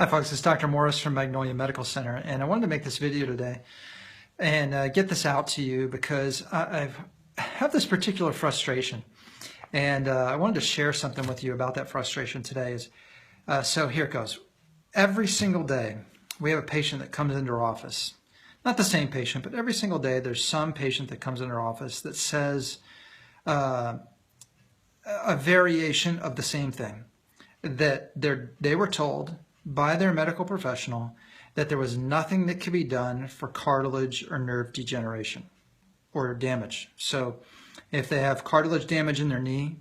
Hi folks, it's Dr. Morris from Magnolia Medical Center, and I wanted to make this video today and get this out to you because I have this particular frustration, and I wanted to share something with you about that frustration today. So here it goes. Every single day we have a patient that comes into our office. Not the same patient, but every single day there's some patient that comes into our office that says a variation of the same thing, that they were told by their medical professional that there was nothing that could be done for cartilage or nerve degeneration or damage. So if they have cartilage damage in their knee,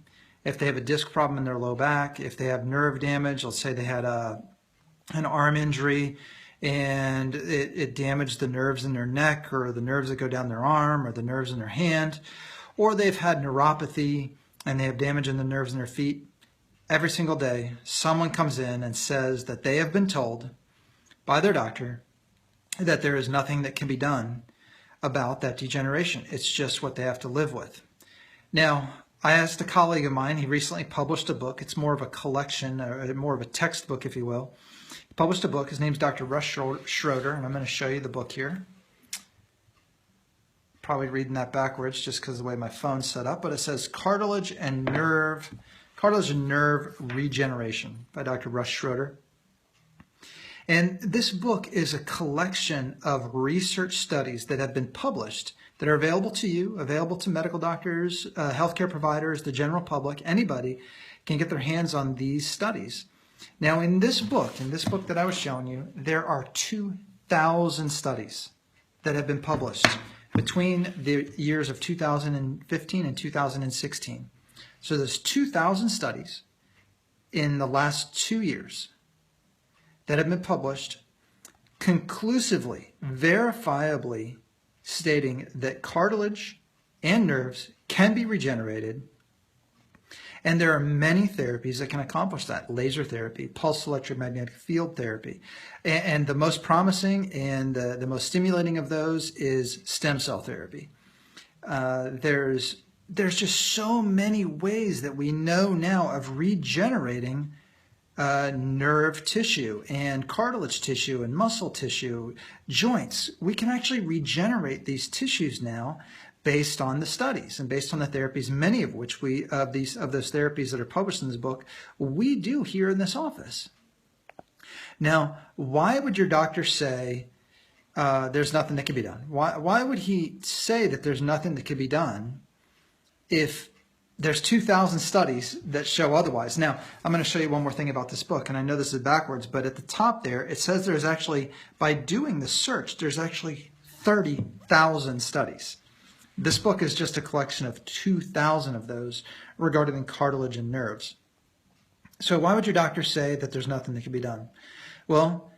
if they have a disc problem in their low back, if they have nerve damage, let's say they had an arm injury and it damaged the nerves in their neck or the nerves that go down their arm or the nerves in their hand, or they've had neuropathy and they have damage in the nerves in their feet. Every single day, someone comes in and says that they have been told by their doctor that there is nothing that can be done about that degeneration. It's just what they have to live with. Now, I asked a colleague of mine, he recently published a book. It's more of a collection, or more of a textbook, if you will. He published a book. His name's Dr. Russ Schroeder, and I'm going to show you the book here. Probably reading that backwards just because of the way my phone's set up, but it says Cartilage and Nerve Regeneration by Dr. Russ Schroeder. And this book is a collection of research studies that have been published that are available to you, available to medical doctors, healthcare providers, the general public. Anybody can get their hands on these studies. Now in this book that I was showing you, there are 2,000 studies that have been published between the years of 2015 and 2016. So there's 2,000 studies in the last 2 years that have been published conclusively, verifiably stating that cartilage and nerves can be regenerated. And there are many therapies that can accomplish that. Laser therapy, pulse electromagnetic field therapy. And the most promising and the most stimulating of those is stem cell therapy. There's just so many ways that we know now of regenerating nerve tissue and cartilage tissue and muscle tissue, joints. We can actually regenerate these tissues now based on the studies and based on the therapies, many of which of those therapies that are published in this book, we do here in this office. Now, why would your doctor say there's nothing that can be done? Why would he say that there's nothing that can be done if there's 2,000 studies that show otherwise? Now, I'm going to show you one more thing about this book, and I know this is backwards, but at the top there, it says there's actually, by doing the search, there's actually 30,000 studies. This book is just a collection of 2,000 of those regarding cartilage and nerves. So why would your doctor say that there's nothing that can be done? Well,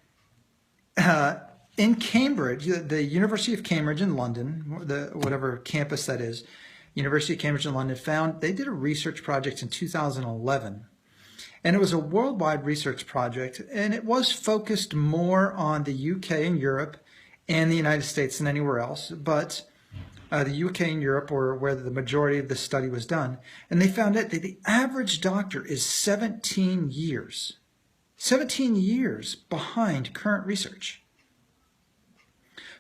in Cambridge, the University of Cambridge in London, whatever campus that is, University of Cambridge in London they did a research project in 2011. And it was a worldwide research project, and it was focused more on the UK and Europe and the United States than anywhere else. But the UK and Europe were where the majority of the study was done. And they found out that the average doctor is 17 years. 17 years behind current research.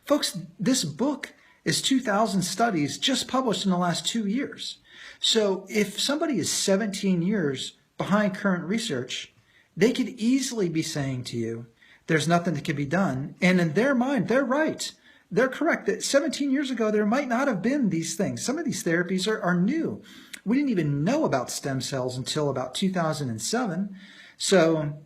Folks, this book is 2,000 studies just published in the last 2 years. So if somebody is 17 years behind current research, they could easily be saying to you, there's nothing that can be done. And in their mind, they're right. They're correct that 17 years ago, there might not have been these things. Some of these therapies are new. We didn't even know about stem cells until about 2007. So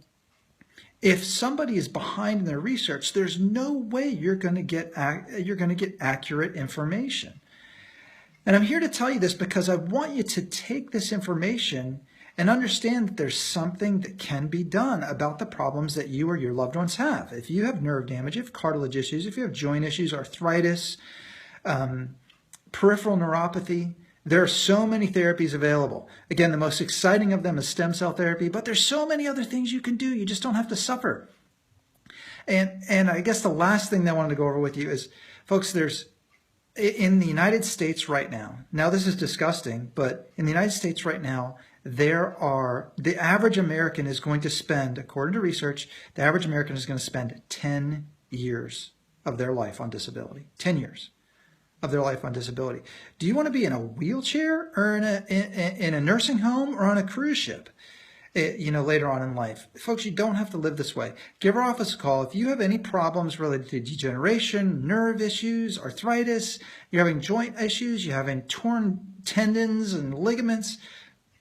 if somebody is behind in their research, there's no way you're going to get accurate information. And I'm here to tell you this because I want you to take this information and understand that there's something that can be done about the problems that you or your loved ones have. If you have nerve damage, if you have cartilage issues, if you have joint issues, arthritis, peripheral neuropathy, there are so many therapies available. Again, the most exciting of them is stem cell therapy, but there's so many other things you can do. You just don't have to suffer. And I guess the last thing that I wanted to go over with you is, folks, in the United States right now this is disgusting, but in the United States right now, the average American is going to spend, according to research, the average American is going to spend 10 years of their life on disability. 10 years of their life on disability. Do you want to be in a wheelchair or in a nursing home or on a cruise ship? Later on in life. Folks, you don't have to live this way. Give our office a call. If you have any problems related to degeneration, nerve issues, arthritis, you're having joint issues, you're having torn tendons and ligaments,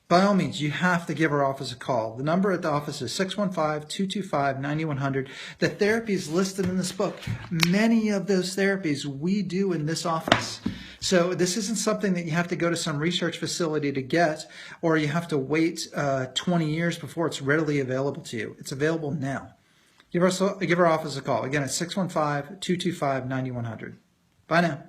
by all means, you have to give our office a call. The number at the office is 615-225-9100. The therapies listed in this book, many of those therapies we do in this office. So this isn't something that you have to go to some research facility to get, or you have to wait 20 years before it's readily available to you. It's available now. Give our office a call. Again, it's 615-225-9100. Bye now.